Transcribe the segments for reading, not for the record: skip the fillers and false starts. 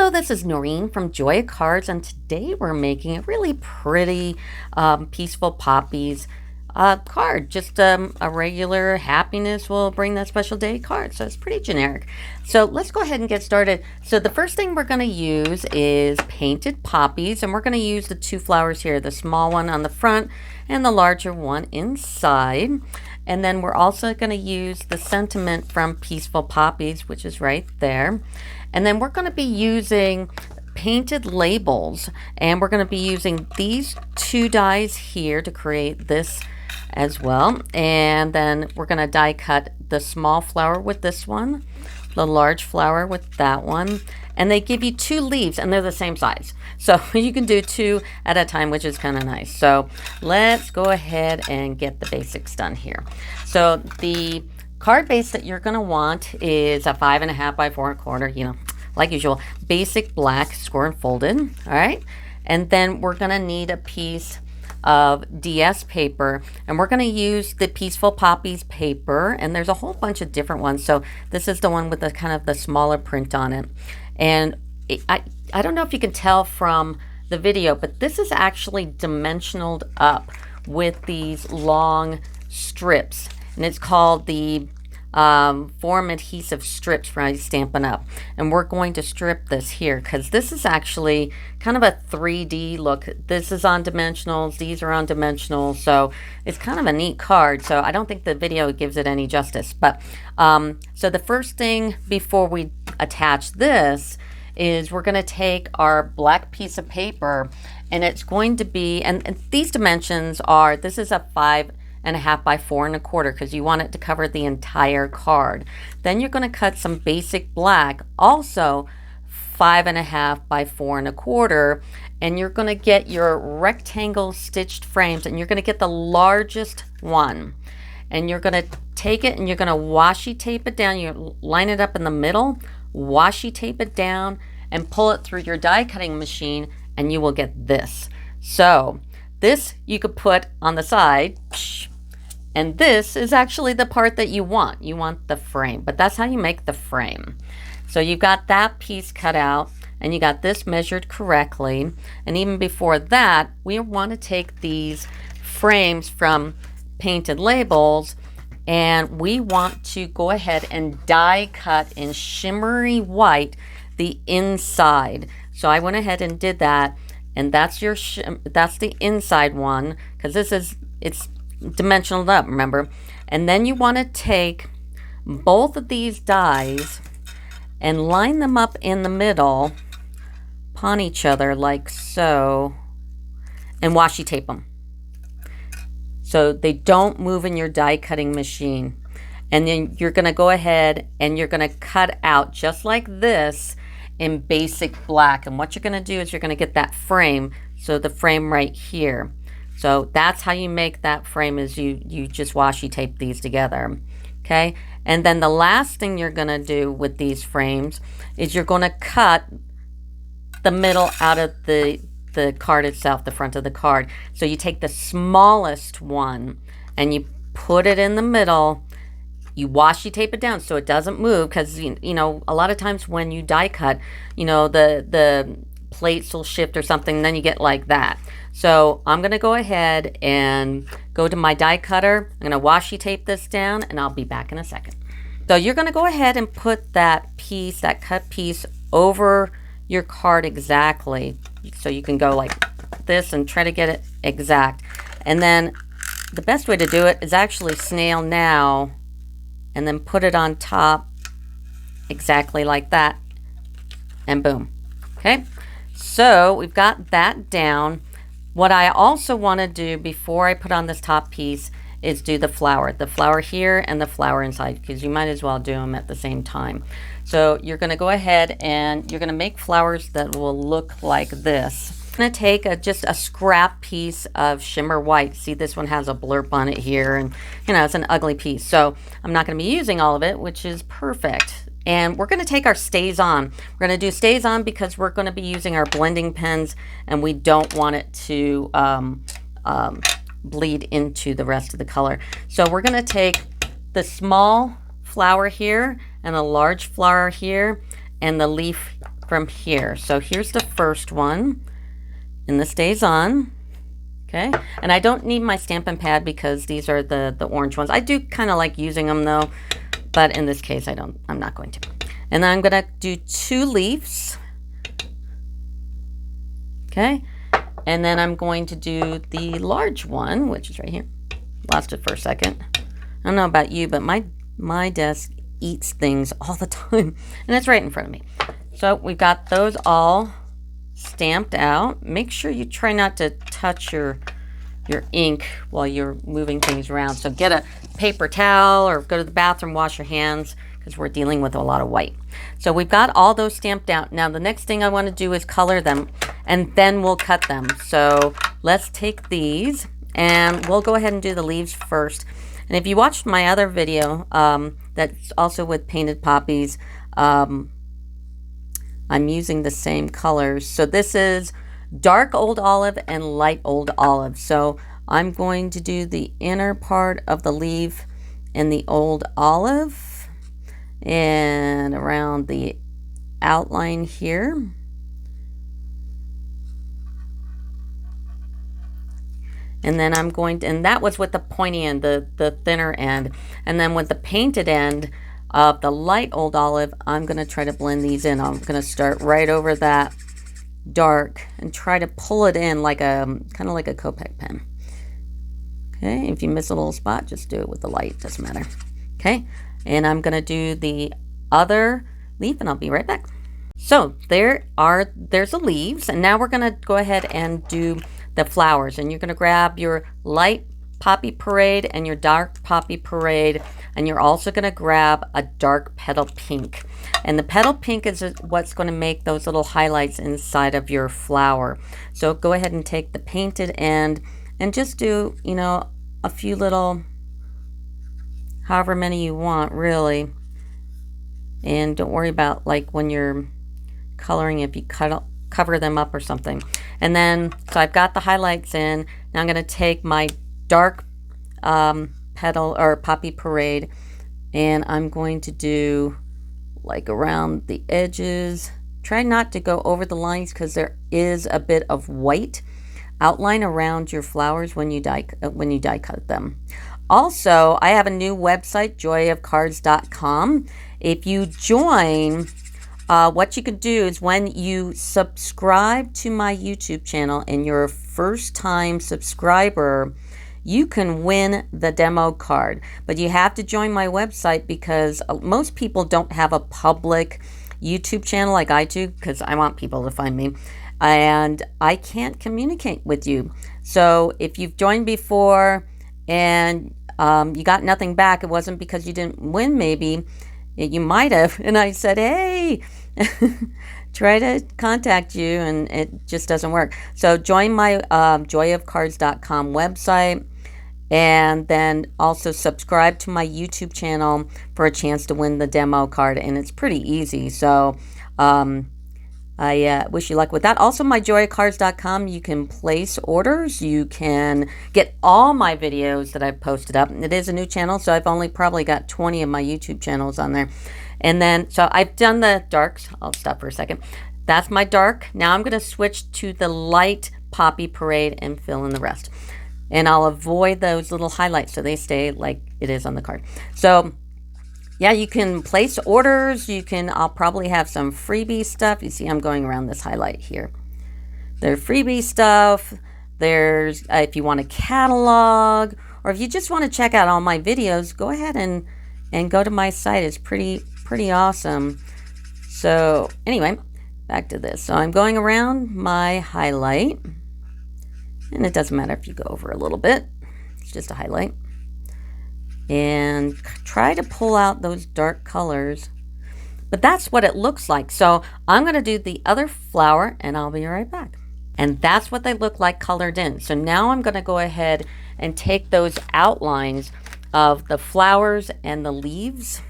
Hello, this is Noreen from Joy of Cards, and today we're making a really pretty Peaceful Poppies card. Just a regular Happiness will bring that special day card, so it's pretty generic. So let's go ahead and get started. So the first thing we're going to use is painted poppies, and we're going to use the two flowers here, the small one on the front and the larger one inside. And then we're also going to use the sentiment from Peaceful Poppies, which is right there. And then we're going to be using painted labels, and we're going to be using these two dies here to create this as well. And then we're going to die cut the small flower with this one, the large flower with that one, and they give you two leaves and they're the same size, so you can do two at a time, which is kind of nice. So let's go ahead and get the basics done here. So the card base that you're going to want is a 5.5 by 4.25, you know, like usual, basic black square and folded. All right, and then we're going to need a piece of DS paper, and we're going to use the Peaceful Poppies paper, and there's a whole bunch of different ones. So this is the one with the kind of the smaller print on it, and I don't know if you can tell from the video, but this is actually dimensionaled up with these long strips, and it's called the Foam Adhesive Strips for Stampin' Up. And we're going to strip this here because this is actually kind of a 3D look. This is on dimensionals, these are on dimensionals, so it's kind of a neat card. So I don't think the video gives it any justice. But so the first thing before we attach this is we're going to take our black piece of paper, and it's going to be, and these dimensions are, this is a 5.5 by 4.25 because you want it to cover the entire card. Then you're going to cut some basic black, also 5.5 by 4.25, and you're going to get your rectangle stitched frames, and you're going to get the largest one, and you're going to take it and you're going to washi tape it down. You line it up in the middle, washi tape it down, and pull it through your die cutting machine, and you will get this. So this you could put on the side, and this is actually the part that you want. You want the frame, but that's how you make the frame. So you've got that piece cut out, and you got this measured correctly. And even before that, we want to take these frames from painted labels, and we want to go ahead and die cut in Shimmery White the inside. So I went ahead and did that, and that's your that's the inside one, because it's dimensional up, remember. And then you want to take both of these dies and line them up in the middle upon each other like so, and washi tape them so they don't move in your die cutting machine. And then you're going to go ahead and you're going to cut out just like this in basic black. And what you're going to do is you're going to get that frame, so the frame right here. So that's how you make that frame, is you just washi tape these together. Okay, and then the last thing you're going to do with these frames is you're going to cut the middle out of the card itself, the front of the card. So you take the smallest one and you put it in the middle. You washi tape it down so it doesn't move, because you know, a lot of times when you die cut, you know, the plates will shift or something, then you get like that. So I'm going to go ahead and go to my die cutter. I'm going to washi tape this down, and I'll be back in a second. So you're going to go ahead and put that piece, that cut piece, over your card exactly. So you can go like this and try to get it exact. And then the best way to do it is actually snail now, and then put it on top exactly like that, and boom. Okay, so we've got that down. What I also want to do before I put on this top piece is do the flower here and the flower inside, because you might as well do them at the same time. So you're going to go ahead and you're going to make flowers that will look like this. I'm going to take just a scrap piece of Shimmer White. See, this one has a blurb on it here, and you know, it's an ugly piece, so I'm not going to be using all of it, which is perfect. And we're going to take our Stays On. We're going to do Stays On because we're going to be using our blending pens, and we don't want it to bleed into the rest of the color. So we're going to take the small flower here and a large flower here, and the leaf from here. So here's the first one, and this stays on. Okay, and I don't need my Stampin' Pad because these are the orange ones. I do kind of like using them though, but in this case I'm not going to. And then I'm gonna do 2 leaves. Okay, and then I'm going to do the large one, which is right here. Lost it for a second. I don't know about you, but my desk eats things all the time, and it's right in front of me. So we've got those all stamped out. Make sure you try not to touch your ink while you're moving things around. So get a paper towel or go to the bathroom, wash your hands, because we're dealing with a lot of white. So we've got all those stamped out. Now the next thing I want to do is color them, and then we'll cut them. So let's take these, and we'll go ahead and do the leaves first. And if you watched my other video that's also with painted poppies, I'm using the same colors. So this is dark old olive and light old olive. So I'm going to do the inner part of the leaf in the old olive and around the outline here. And then I'm going to, and that was with the pointy end, the thinner end. And then with the painted end of the light old olive, I'm going to try to blend these in. I'm going to start right over that dark and try to pull it in like a, kind of like a Copic pen. Okay, if you miss a little spot, just do it with the light, doesn't matter. Okay, and I'm going to do the other leaf, and I'll be right back. So there's the leaves, and now we're going to go ahead and do the flowers. And you're going to grab your light Poppy Parade and your dark Poppy Parade, and you're also going to grab a dark petal pink. And the petal pink is what's going to make those little highlights inside of your flower. So go ahead and take the painted end and just do, you know, a few little, however many you want, really. And don't worry about like when you're coloring if you cover them up or something. And then, so I've got the highlights in. Now I'm going to take my dark petal or Poppy Parade, and I'm going to do like around the edges. Try not to go over the lines because there is a bit of white outline around your flowers when you die cut them. Also, I have a new website, joyofcards.com. If you join, what you could do is when you subscribe to my YouTube channel and you're a first-time subscriber, you can win the demo card. But you have to join my website because most people don't have a public YouTube channel like I do, because I want people to find me. And I can't communicate with you. So if you've joined before and you got nothing back, it wasn't because you didn't win, maybe. You might have. And I said, hey, try to contact you, and it just doesn't work. So join my joyofcards.com website, and then also subscribe to my YouTube channel for a chance to win the demo card. And it's pretty easy. So I wish you luck with that. Also, my joyofcards.com, you can place orders. You can get all my videos that I've posted up. It is a new channel, so I've only probably got 20 of my YouTube channels on there. And then, so I've done the darks. I'll stop for a second. That's my dark. Now I'm going to switch to the light Poppy Parade and fill in the rest. And I'll avoid those little highlights so they stay like it is on the card. So yeah, you can place orders. I'll probably have some freebie stuff. You see, I'm going around this highlight here. There's freebie stuff. There's, if you want a catalog, or if you just want to check out all my videos, go ahead and go to my site. It's pretty awesome. So anyway, back to this. So I'm going around my highlight, and it doesn't matter if you go over a little bit. It's just a highlight. And try to pull out those dark colors. But that's what it looks like. So I'm going to do the other flower, and I'll be right back. And that's what they look like colored in. So now I'm going to go ahead and take those outlines of the flowers and the leaves.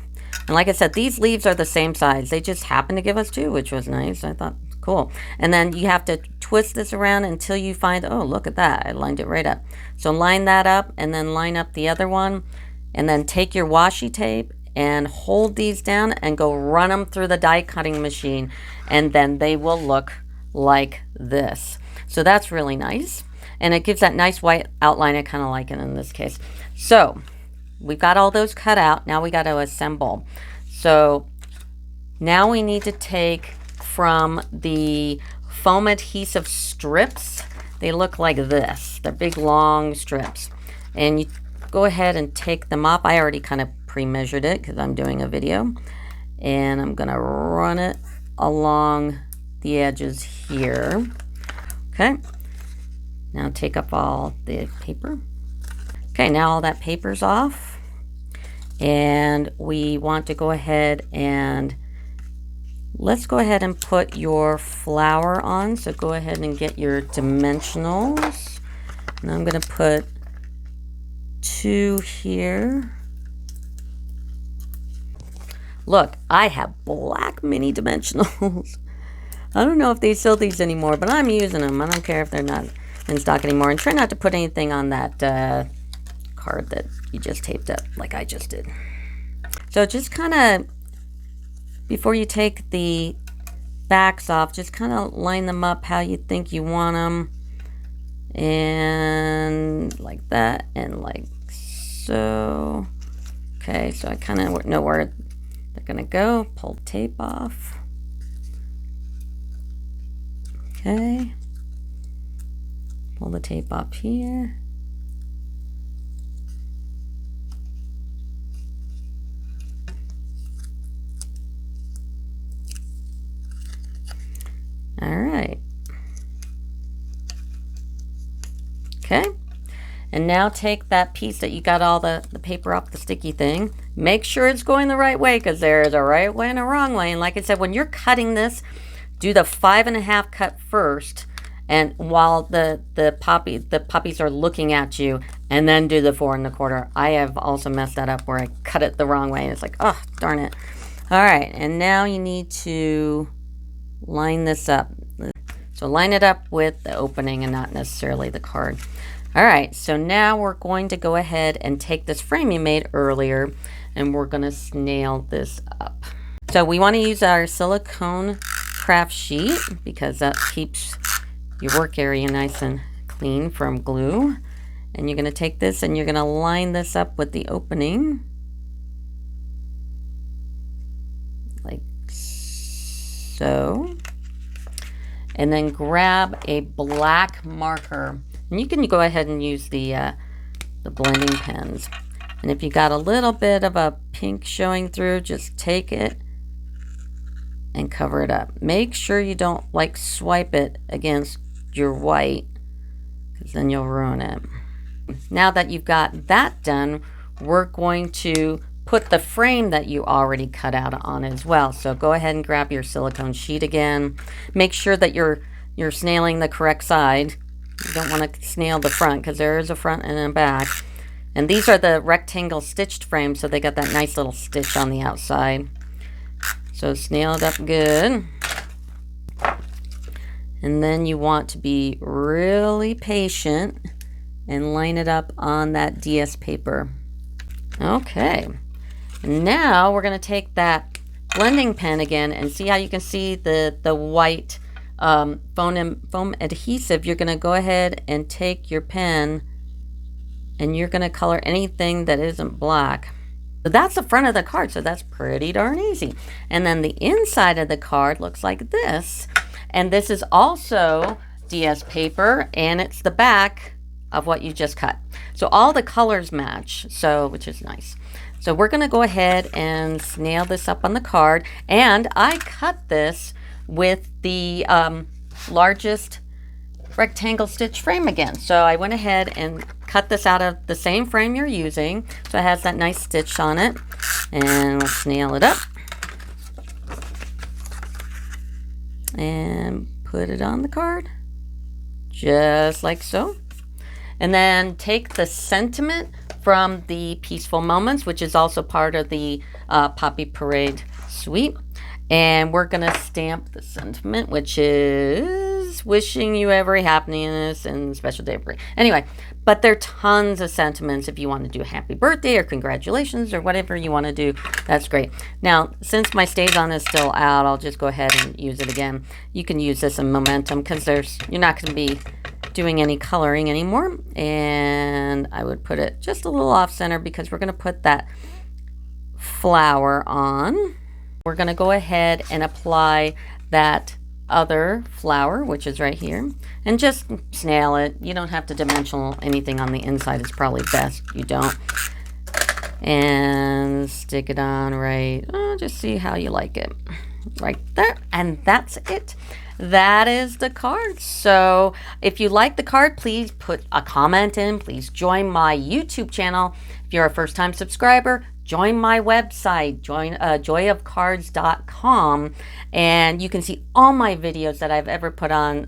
And like I said, these leaves are the same size. They just happened to give us 2, which was nice. I thought, cool. And then you have to twist this around until you find, oh, look at that. I lined it right up. So line that up, and then line up the other one. And then take your washi tape and hold these down and go run them through the die cutting machine, and then they will look like this. So that's really nice, and it gives that nice white outline. I kind of like it in this case. So we've got all those cut out. Now we got to assemble. So now we need to take from the foam adhesive strips. They look like this. They're big long strips, and you go ahead and take them off. I already kind of pre-measured it because I'm doing a video, and I'm gonna run it along the edges here. Okay, now take up all the paper. Okay, now all that paper's off, and we want to go ahead and let's go ahead and put your flower on. So go ahead and get your dimensionals, and I'm gonna put 2 here. Look, I have black mini dimensionals. I don't know if they sell these anymore, but I'm using them. I don't care if they're not in stock anymore. And try not to put anything on that card that you just taped up like I just did. So just kind of, before you take the backs off, just kind of line them up how you think you want them. And like that, and like so. Okay, so I kind of know where they're gonna go. Pull the tape off. Okay, pull the tape up here. All right. Okay, and now take that piece that you got all the paper off the sticky thing. Make sure it's going the right way, because there is a right way and a wrong way. And like I said, when you're cutting this, do the 5.5 cut first, and while the poppies are looking at you, and then do the 4 1/4. I have also messed that up where I cut it the wrong way, and it's like, oh, darn it. All right, and now you need to line this up. So line it up with the opening and not necessarily the card. All right, so now we're going to go ahead and take this frame you made earlier, and we're going to snail this up. So we want to use our silicone craft sheet because that keeps your work area nice and clean from glue. And you're going to take this and you're going to line this up with the opening. Like so. And then grab a black marker. And you can go ahead and use the blending pens. And if you got a little bit of a pink showing through, just take it and cover it up. Make sure you don't like swipe it against your white, because then you'll ruin it. Now that you've got that done, we're going to put the frame that you already cut out on as well. So go ahead and grab your silicone sheet again. Make sure that you're snailing the correct side. You don't want to snail the front, because there is a front and a back. And these are the rectangle stitched frames, so they got that nice little stitch on the outside. So snail it up good. And then you want to be really patient and line it up on that DS paper. Okay. And now we're going to take that blending pen again and see how you can see the white foam adhesive. You're going to go ahead and take your pen and you're going to color anything that isn't black. So that's the front of the card, so that's pretty darn easy. And then the inside of the card looks like this. And this is also DS paper, and it's the back of what you just cut. So all the colors match, so which is nice. So we're going to go ahead and snail this up on the card. And I cut this with the largest rectangle stitch frame again. So I went ahead and cut this out of the same frame you're using. So it has that nice stitch on it. And we'll snail it up. And put it on the card. Just like so. And then take the sentiment from the Peaceful Moments, which is also part of the Poppy Parade suite. And we're going to stamp the sentiment, which is peace, wishing you every happiness and special day of grace. Anyway, but there are tons of sentiments if you want to do happy birthday or congratulations or whatever you want to do. That's great. Now, since my StazOn is still out, I'll just go ahead and use it again. You can use this in Momentum because you're not going to be doing any coloring anymore. And I would put it just a little off center because we're going to put that flower on. We're going to go ahead and apply that other flower, which is right here, and just snail it. You don't have to dimensional anything on the inside. It's probably best you don't. And stick it on right, just see how you like it, right there. And that's it. That is the card. So if you like the card, please put a comment in. Please join my YouTube channel. If you're a first-time subscriber, join my website, join joyofcards.com, and you can see all my videos that I've ever put on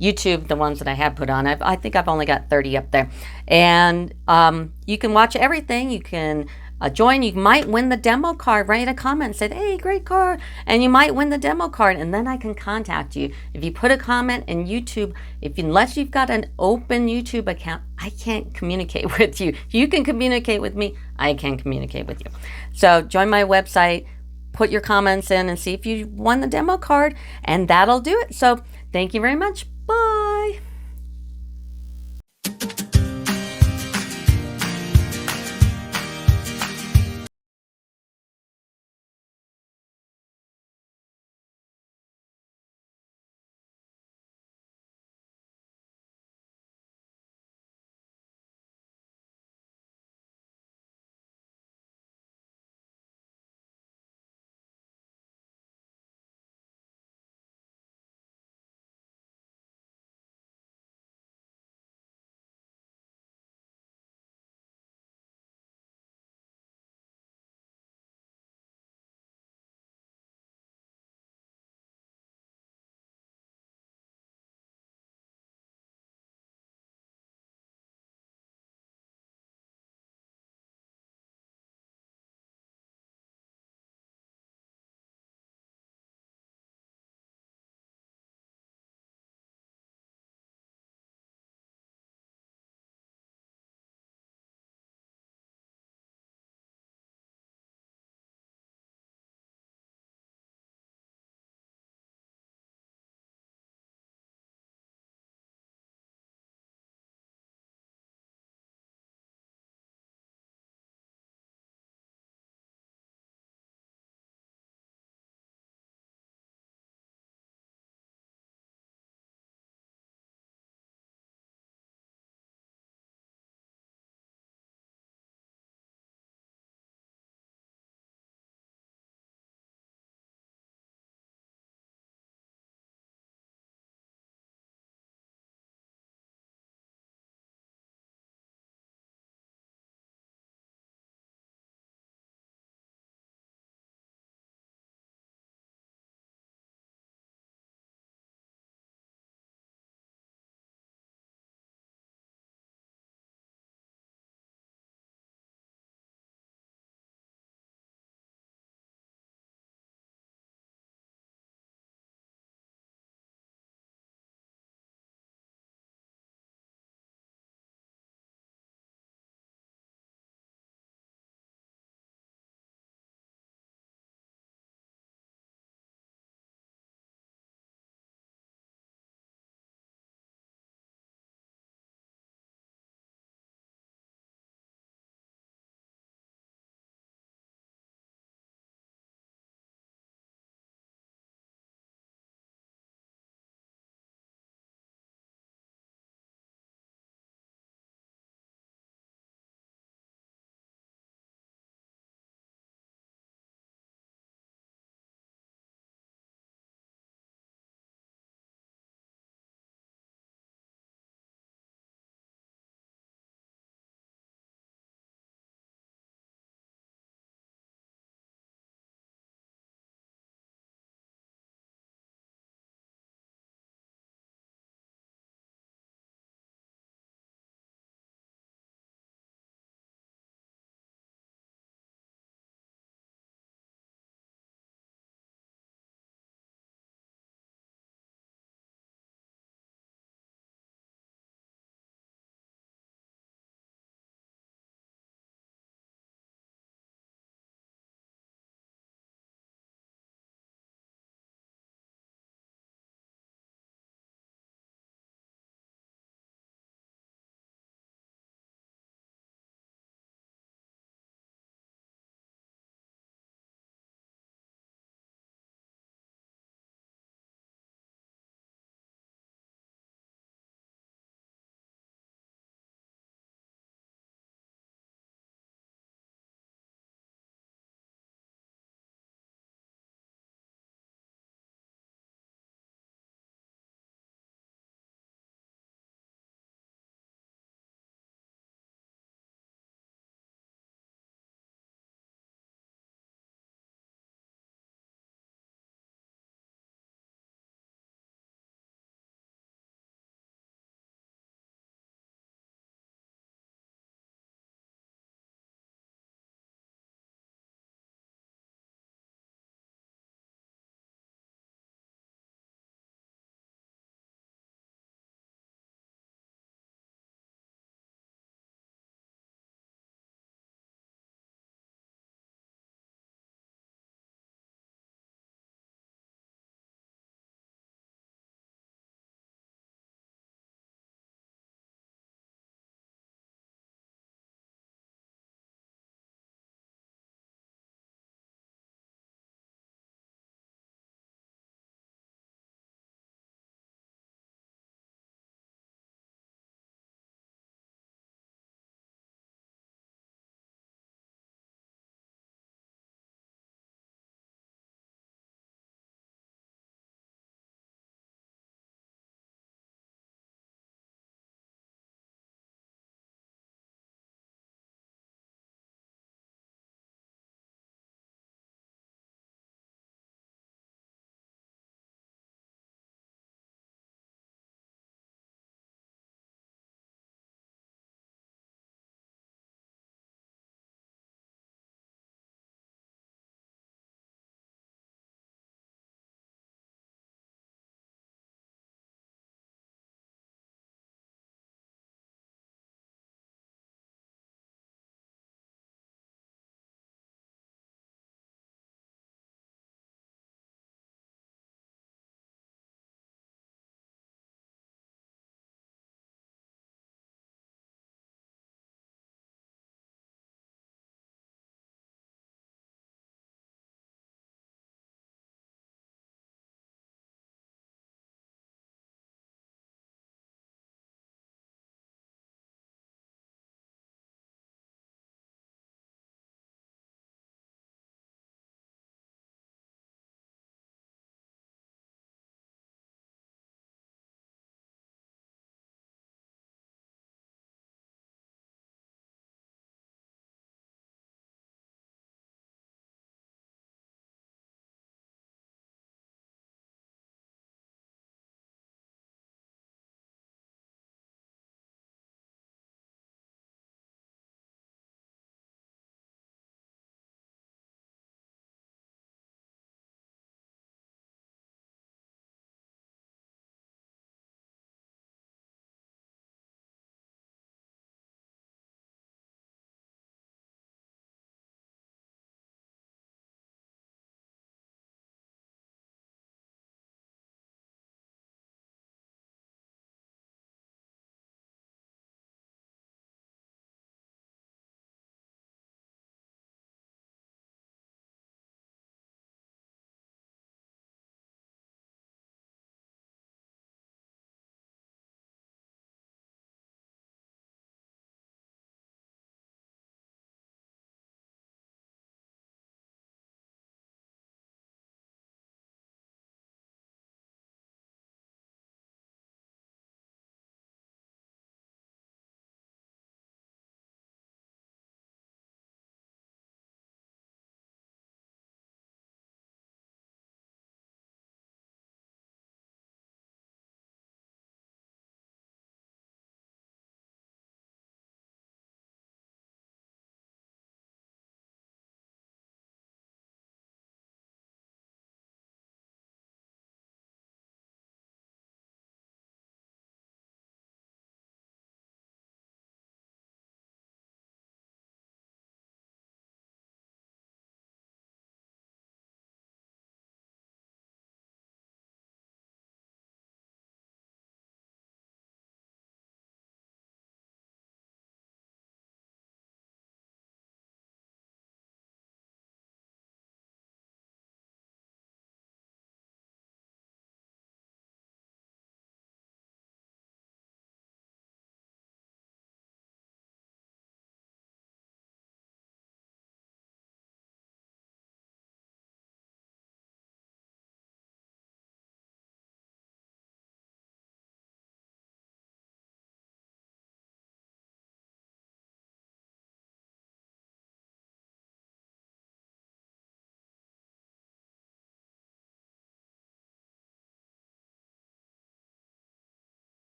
YouTube, the ones that I have put on. I think I've only got 30 up there. And you can watch everything. You can join. You might win the demo card. Write a comment and say, hey, great card. And you might win the demo card, and then I can contact you. If you put a comment in YouTube, unless you've got an open YouTube account, I can't communicate with you. If you can communicate with me, I can communicate with you. So join my website, put your comments in, and see if you won the demo card, and that'll do it. So thank you very much.